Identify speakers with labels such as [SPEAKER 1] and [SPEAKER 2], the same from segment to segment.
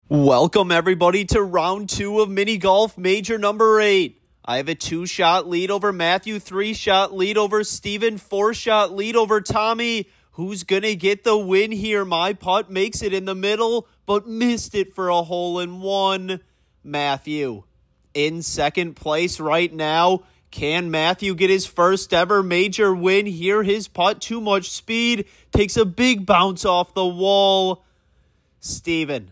[SPEAKER 1] Welcome, everybody, to round 2 of mini golf major number 8. I have a 2-shot lead over Matthew, 3-shot lead over Steven, 4-shot lead over Tommy. Who's going to get the win here? My putt makes it in the middle, but missed it for a hole-in-one. Matthew in second place right now. Can Matthew get his first ever major win here? His putt, too much speed, takes a big bounce off the wall. Steven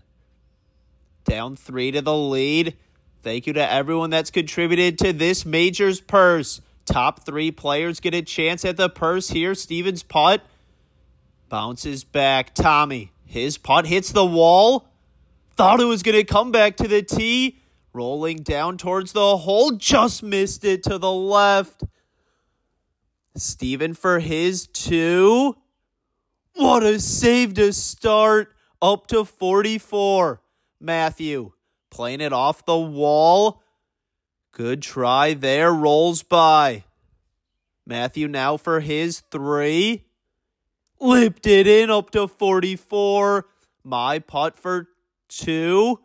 [SPEAKER 1] down 3 to the lead. Thank you to everyone that's contributed to this major's purse. Top 3 players get a chance at the purse here. Steven's putt bounces back. Tommy, his putt hits the wall. Thought it was going to come back to the tee. Rolling down towards the hole. Just missed it to the left. Steven for his 2. What a save to start. Up to 44. Matthew playing it off the wall. Good try there. Rolls by. Matthew now for his 3. Lipped it in up to 44. My putt for 2.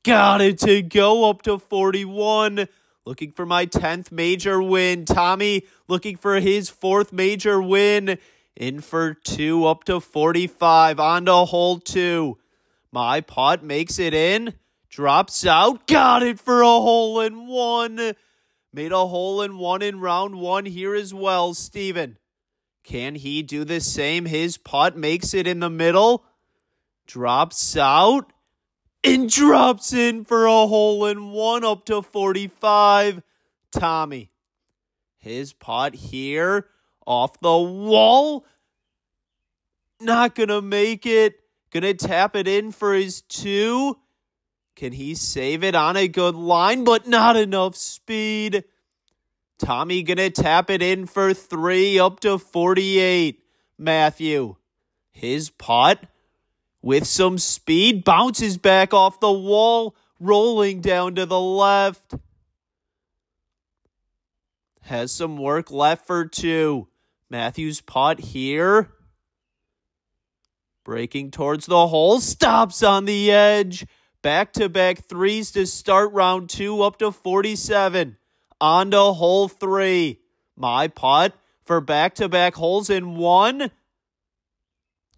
[SPEAKER 1] Got it to go up to 41. Looking for my 10th major win. Tommy looking for his 4th major win. In for 2 up to 45. On to hole 2. My putt makes it in. Drops out. Got it for a hole-in-one. Made a hole-in-one in round 1 here as well. Steven, can he do the same? His putt makes it in the middle. Drops out. And drops in for a hole-in-one up to 45. Tommy, his putt here off the wall. Not going to make it. Going to tap it in for his 2. Can he save it on a good line, but not enough speed? Tommy going to tap it in for 3 up to 48. Matthew, his putt with some speed, bounces back off the wall, rolling down to the left. Has some work left for 2. Matthew's putt here. Breaking towards the hole, stops on the edge. Back-to-back 3s to start round 2 up to 47. On to hole 3. My putt for back-to-back holes in 1.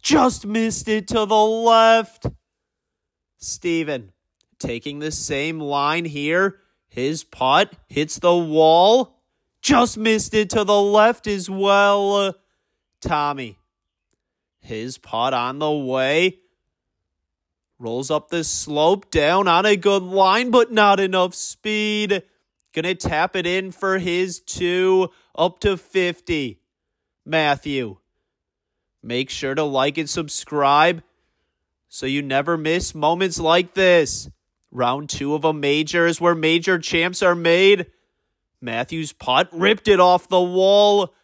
[SPEAKER 1] Just missed it to the left. Steven taking the same line here. His putt hits the wall. Just missed it to the left as well. Tommy, his putt on the way. Rolls up the slope, down on a good line, but not enough speed. Gonna tap it in for his 2 up to 50. Matthew, make sure to like and subscribe so you never miss moments like this. Round 2 of a major is where major champs are made. Matthew's putt ripped it off the wall.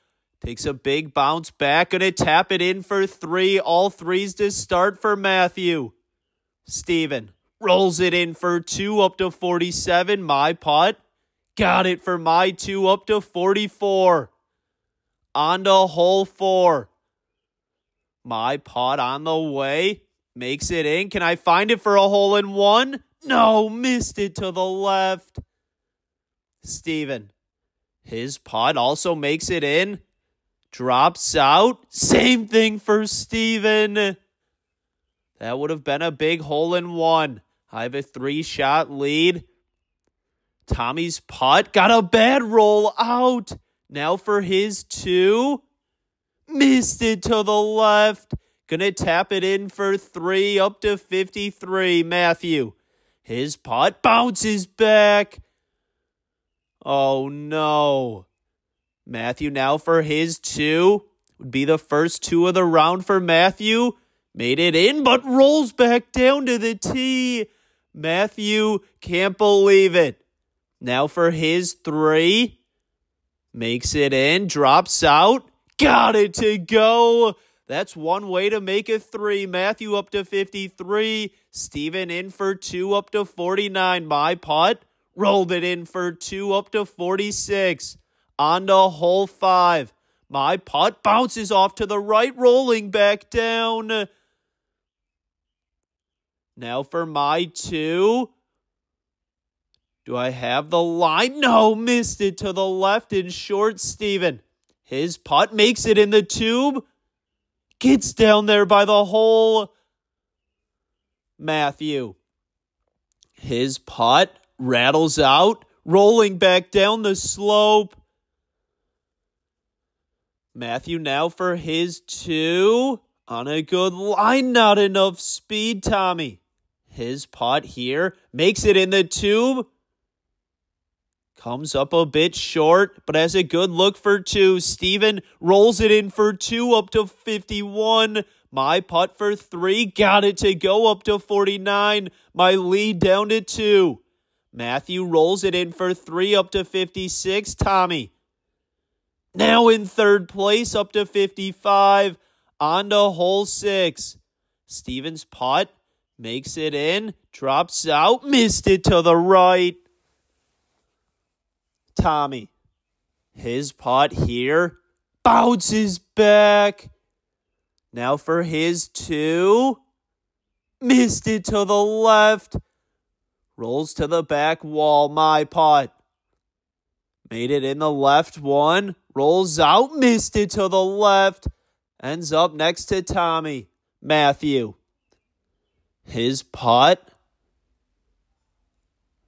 [SPEAKER 1] Takes a big bounce back. Gonna tap it in for 3. All 3s to start for Matthew. Steven rolls it in for 2 up to 47. My putt. Got it for my 2 up to 44. On to hole 4. My putt on the way. Makes it in. Can I find it for a hole-in-one? No, missed it to the left. Steven, his putt also makes it in. Drops out. Same thing for Steven. That would have been a big hole-in-one. I have a 3-shot lead. Tommy's putt got a bad roll out. Now for his 2. Missed it to the left. Gonna tap it in for 3 up to 53. Matthew, his putt bounces back. Oh no. Matthew now for his 2. Would be the first 2 of the round for Matthew. Made it in, but rolls back down to the tee. Matthew can't believe it. Now for his 3. Makes it in, drops out. Got it to go. That's one way to make it 3. Matthew up to 53. Steven in for 2 up to 49. My putt rolled it in for 2 up to 46. On to hole 5. My putt bounces off to the right, rolling back down. Now for my 2. Do I have the line? No, missed it to the left and short. Steven. His putt makes it in the tube. Gets down there by the hole. Matthew. His putt rattles out, rolling back down the slope. Matthew now for his 2. On a good line, not enough speed, Tommy. His putt here makes it in the tube. Comes up a bit short, but has a good look for 2. Steven rolls it in for 2 up to 51. My putt for 3. Got it to go up to 49. My lead down to 2. Matthew rolls it in for 3 up to 56. Tommy. Now in third place up to 55. On to hole 6. Steven's putt makes it in. Drops out. Missed it to the right. Tommy. His putt here. Bounces back. Now for his 2. Missed it to the left. Rolls to the back wall. My putt. Made it in the left one. Rolls out. Missed it to the left. Ends up next to Tommy. Matthew. His putt.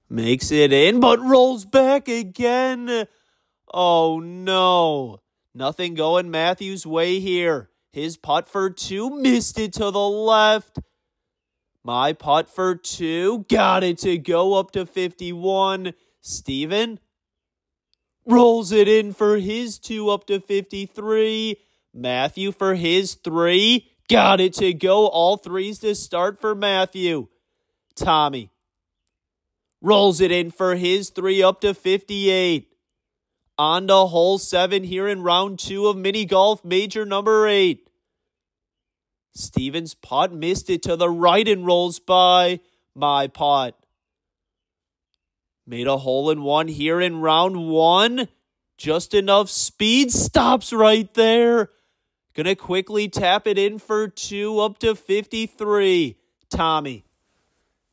[SPEAKER 1] Makes it in, but rolls back again. Oh, no. Nothing going Matthew's way here. His putt for 2. Missed it to the left. My putt for 2. Got it to go up to 51. Steven rolls it in for his 2 up to 53. Matthew for his 3. Got it to go. All 3s to start for Matthew. Tommy rolls it in for his 3 up to 58. On to hole 7 here in round 2 of mini golf major number 8. Steven's putt missed it to the right and rolls by. My putt. Made a hole in 1 here in round 1. Just enough speed. Stops right there. Gonna quickly tap it in for 2 up to 53. Tommy.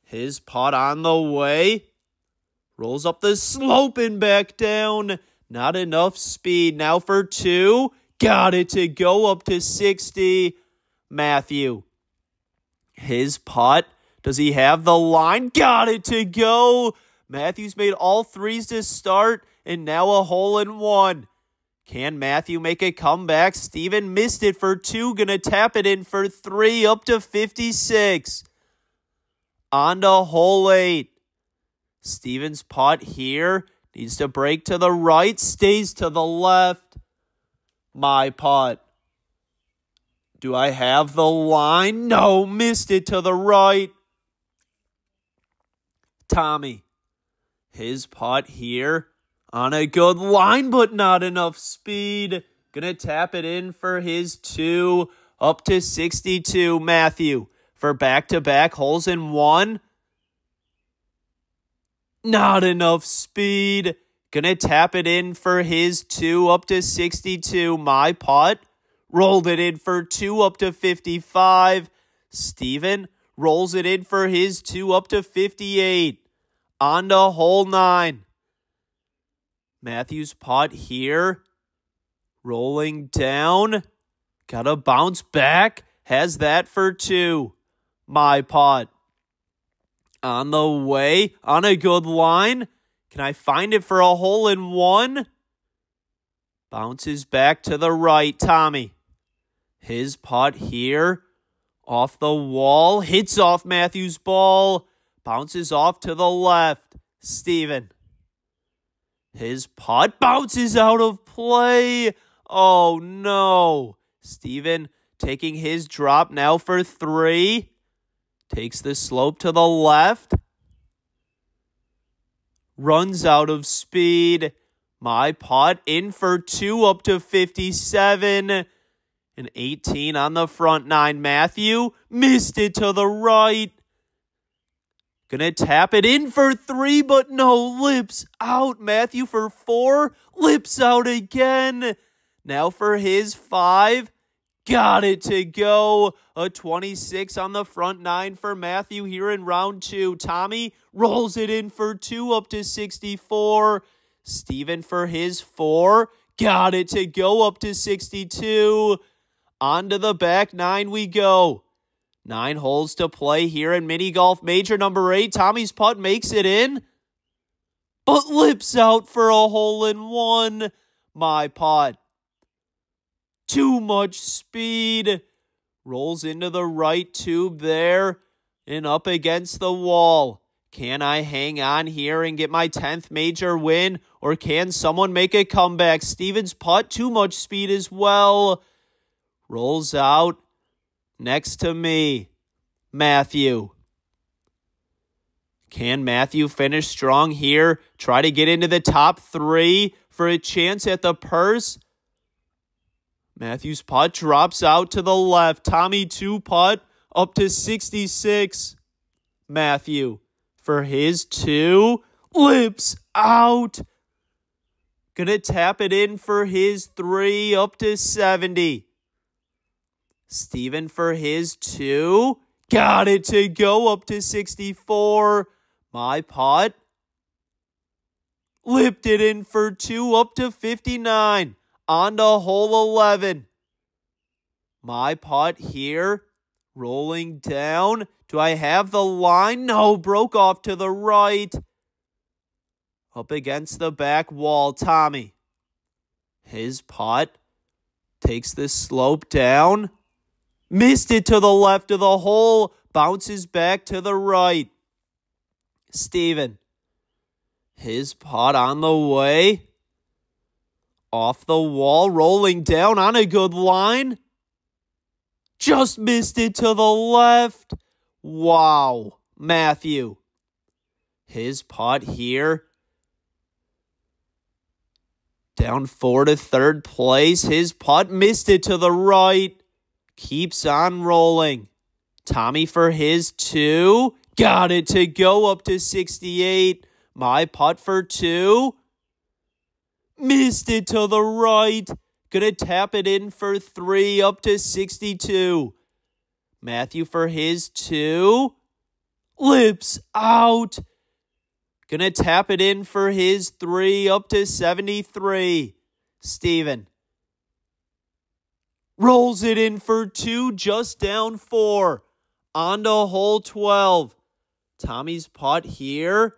[SPEAKER 1] His putt on the way. Rolls up the slope and back down. Not enough speed. Now for 2. Got it to go up to 60. Matthew. His putt. Does he have the line? Got it to go. Matthew's made all 3s to start. And now a hole in 1. Can Matthew make a comeback? Steven missed it for 2. Gonna tap it in for 3 up to 56. On to hole 8. Steven's putt here. Needs to break to the right. Stays to the left. My putt. Do I have the line? No, missed it to the right. Tommy. His putt here. On a good line, but not enough speed. Gonna tap it in for his 2 up to 62. Matthew for back-to-back holes in 1. Not enough speed. Gonna tap it in for his 2 up to 62. My putt. Rolled it in for 2 up to 55. Steven rolls it in for his 2 up to 58. On to hole 9. Matthew's putt here. Rolling down. Gotta bounce back. Has that for 2. My putt. On the way. On a good line. Can I find it for a hole in 1? Bounces back to the right. Tommy. His putt here. Off the wall. Hits off Matthew's ball. Bounces off to the left. Steven. His putt bounces out of play. Oh, no. Steven taking his drop now for 3. Takes the slope to the left. Runs out of speed. My putt in for 2 up to 57. An 18 on the front 9. Matthew missed it to the right. Gonna tap it in for 3, but no, lips out. Matthew for 4, lips out again. Now for his 5. Got it to go. A 26 on the front nine for Matthew here in round 2. Tommy rolls it in for 2 up to 64. Steven for his 4. Got it to go up to 62. On to the back 9 we go. 9 holes to play here in mini golf major number 8. Tommy's putt makes it in, but lips out for a hole-in-one. My putt. Too much speed. Rolls into the right tube there and up against the wall. Can I hang on here and get my 10th major win, or can someone make a comeback? Steven's putt, too much speed as well. Rolls out next to me. Matthew. Can Matthew finish strong here? Try to get into the top 3 for a chance at the purse. Matthew's putt drops out to the left. Tommy 2 putt up to 66. Matthew for his 2. Lips out. Gonna tap it in for his 3 up to 70. Steven for his 2. Got it to go up to 64. My putt. Lipped it in for 2 up to 59. On to hole 11. My putt here. Rolling down. Do I have the line? No, broke off to the right. Up against the back wall, Tommy. His putt takes the slope down. Missed it to the left of the hole. Bounces back to the right. Steven. His putt on the way. Off the wall, rolling down on a good line. Just missed it to the left. Wow. Matthew. His putt here. Down 4 to 3rd place. His putt missed it to the right. Keeps on rolling. Tommy for his 2. Got it to go up to 68. My putt for 2. Missed it to the right. Gonna tap it in for 3 up to 62. Matthew for his 2. Lips out. Gonna tap it in for his 3 up to 73. Steven. Rolls it in for 2, just down 4. On to hole 12. Tommy's putt here.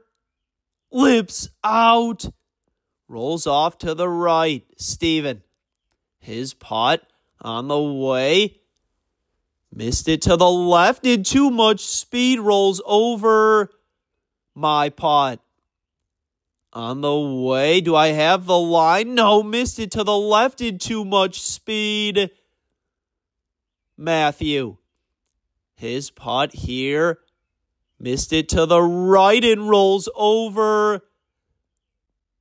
[SPEAKER 1] Lips out. Rolls off to the right. Steven. His putt on the way. Missed it to the left. Did too much speed. Rolls over. My putt. On the way. Do I have the line? No. Missed it to the left. Did too much speed. Matthew. His putt here. Missed it to the right and rolls over.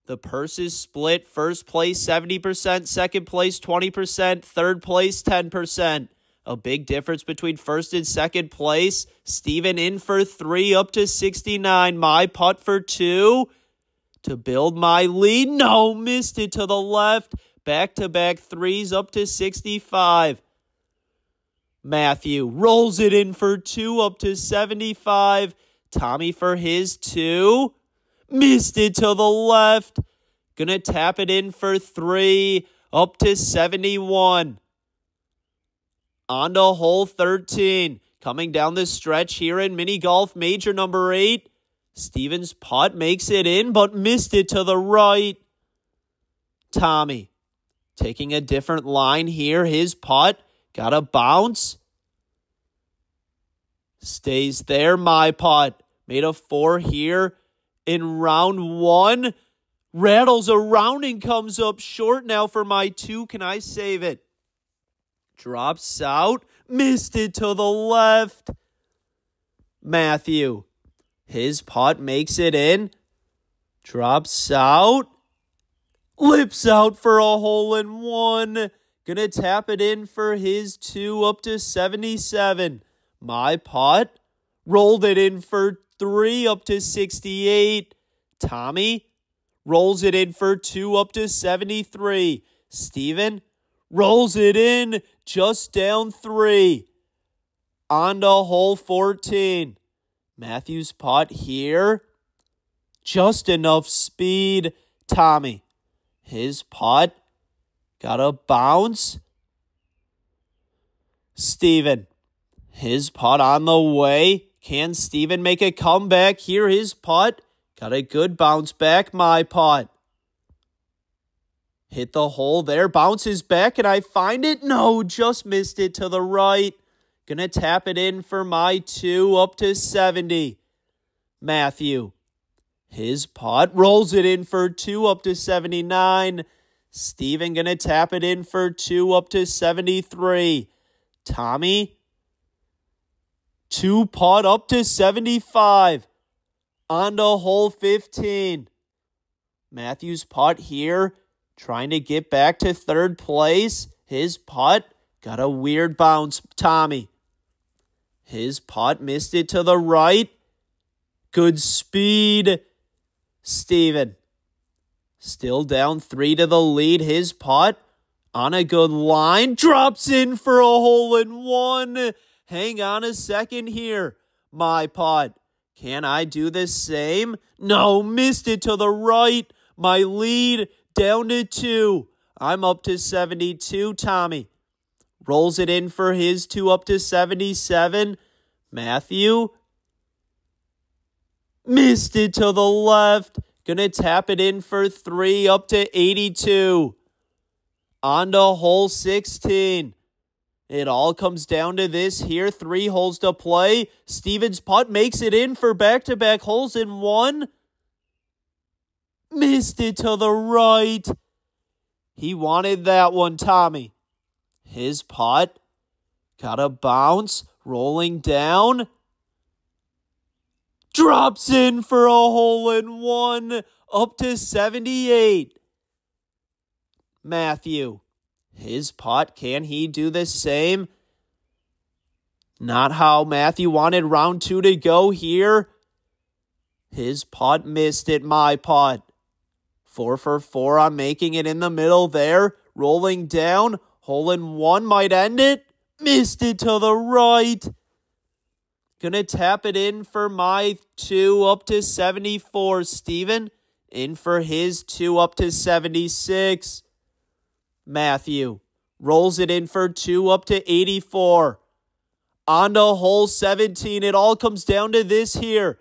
[SPEAKER 1] The purse is split. First place 70%, second place 20%, third place 10%. A big difference between first and second place. Steven in for 3 up to 69. My putt for 2 to build my lead. No, missed it to the left. Back-to-back 3s up to 65. Matthew rolls it in for 2 up to 75. Tommy for his 2. Missed it to the left. Gonna tap it in for 3 up to 71. On to hole 13. Coming down the stretch here in mini golf major number 8. Steven's putt makes it in, but missed it to the right. Tommy taking a different line here. His putt got a bounce. Stays there. My putt made a 4 here in round 1. Rattles around and comes up short now for my 2. Can I save it? Drops out. Missed it to the left. Matthew. His putt makes it in. Drops out. Lips out for a hole-in-one. Gonna tap it in for his 2 up to 77. My putt. Rolled it in for 3 up to 68. Tommy rolls it in for 2 up to 73. Steven rolls it in just down 3. On to hole 14. Matthew's putt here. Just enough speed. Tommy. His putt. Got a bounce. Steven. His putt on the way. Can Steven make a comeback here? His putt. Got a good bounce back. My putt. Hit the hole there. Bounces back. And I find it? No, just missed it to the right. Gonna tap it in for my 2 up to 70. Matthew. His putt. Rolls it in for 2 up to 79. Steven gonna tap it in for 2 up to 73. Tommy. 2 putt up to 75. On to hole 15. Matthew's putt here. Trying to get back to 3rd place. His putt. Got a weird bounce. Tommy. His putt missed it to the right. Good speed. Steven. Still down 3 to the lead. His putt on a good line. Drops in for a hole-in-one. Hang on a second here. My putt. Can I do the same? No, missed it to the right. My lead down to 2. I'm up to 72. Tommy. Rolls it in for his 2 up to 77. Matthew. Missed it to the left. Gonna tap it in for 3 up to 82. On to hole 16. It all comes down to this here. 3 holes to play. Steven's putt makes it in for back-to-back holes in 1. Missed it to the right. He wanted that one, Tommy. His putt. Got a bounce. Rolling down. Drops in for a hole-in-one. Up to 78. Matthew. His putt. Can he do the same? Not how Matthew wanted round 2 to go here. His putt missed it. My putt. 4 for 4 on making it in the middle there. Rolling down. Hole-in-one might end it. Missed it to the right. Gonna tap it in for my 2 up to 74. Steven in for his 2 up to 76. Matthew rolls it in for 2 up to 84. On to hole 17. It all comes down to this here.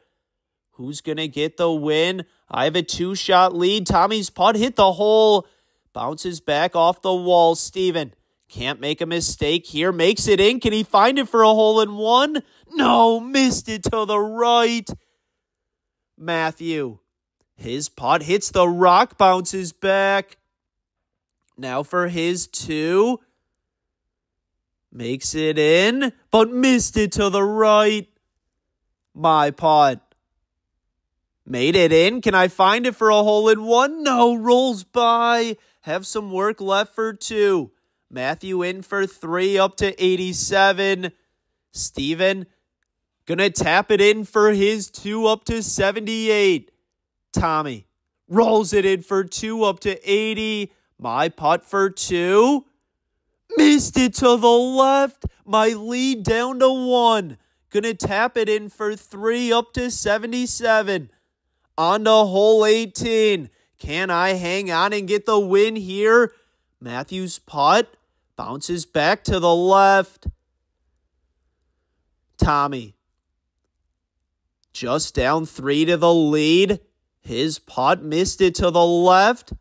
[SPEAKER 1] Who's going to get the win? I have a 2-shot lead. Tommy's putt hit the hole. Bounces back off the wall. Steven can't make a mistake here. Makes it in. Can he find it for a hole-in-one? No, missed it to the right. Matthew. His putt hits the rock. Bounces back. Now for his 2. Makes it in, but missed it to the right. My putt. Made it in. Can I find it for a hole-in-one? No, rolls by. Have some work left for 2. Matthew in for 3 up to 87. Steven gonna tap it in for his 2 up to 78. Tommy rolls it in for 2 up to 80. My putt for 2. Missed it to the left. My lead down to 1. Gonna tap it in for 3 up to 77. On to hole 18. Can I hang on and get the win here? Matthew's putt bounces back to the left. Tommy just down 3 to the lead. His putt missed it to the left.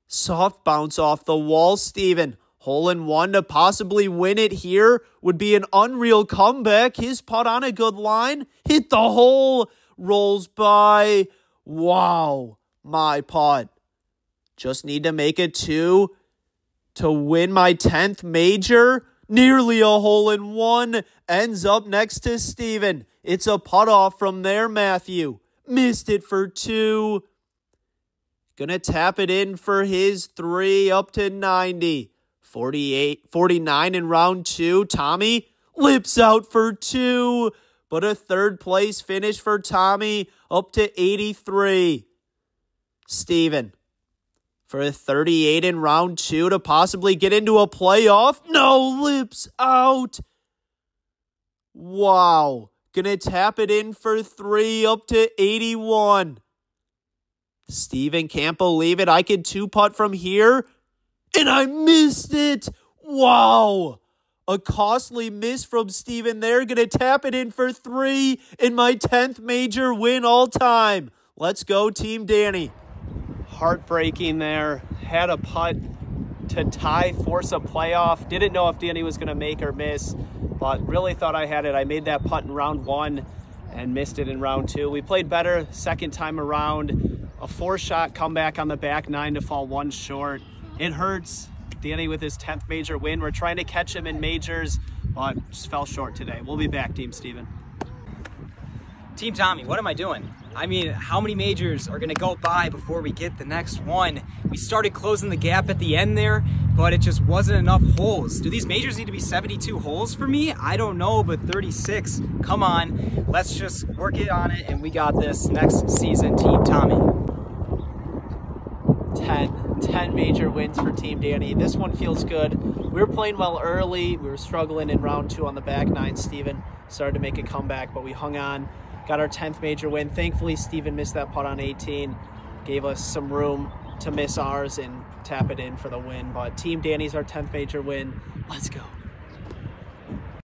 [SPEAKER 1] Soft bounce off the wall. Steven, hole-in-one to possibly win it here. Would be an unreal comeback. His putt on a good line. Hit the hole. Rolls by. Wow. My putt. Just need to make it 2 to win my 10th major. Nearly a hole-in-one. Ends up next to Steven. It's a putt off from there, Matthew. Missed it for 2. Gonna tap it in for his 3 up to 90. 49 in round 2. Tommy lips out for 2. But a 3rd place finish for Tommy up to 83. Steven for a 38 in round 2 to possibly get into a playoff. No, lips out. Wow. Gonna tap it in for 3 up to 81. Steven can't believe it. I can 2-putt from here, and I missed it. Wow. A costly miss from Steven there. Gonna tap it in for 3 in my 10th major win all time. Let's go, Team Danny. Heartbreaking there. Had a putt to tie, force a playoff. Didn't know if Danny was going to make or miss, but really thought I had it. I made that putt in round 1 and missed it in round 2. We played better second time around. A 4-shot comeback on the back 9 to fall 1 short. It hurts. Danny with his 10th major win. We're trying to catch him in majors, but just fell short today. We'll be back, Team Steven.
[SPEAKER 2] Team Tommy, what am I doing? I mean, how many majors are going to go by before we get the next one? We started closing the gap at the end there, but it just wasn't enough holes. Do these majors need to be 72 holes for me? I don't know, but 36. Come on, let's just work it on it, and we got this next season, Team Tommy.
[SPEAKER 1] 10 major wins for Team Danny. This one feels good. We were playing well early. We were struggling in round 2 on the back 9. Steven started to make a comeback, but we hung on. Got our 10th major win. Thankfully, Steven missed that putt on 18. Gave us some room to miss ours and tap it in for the win. But Team Danny's our 10th major win. Let's go.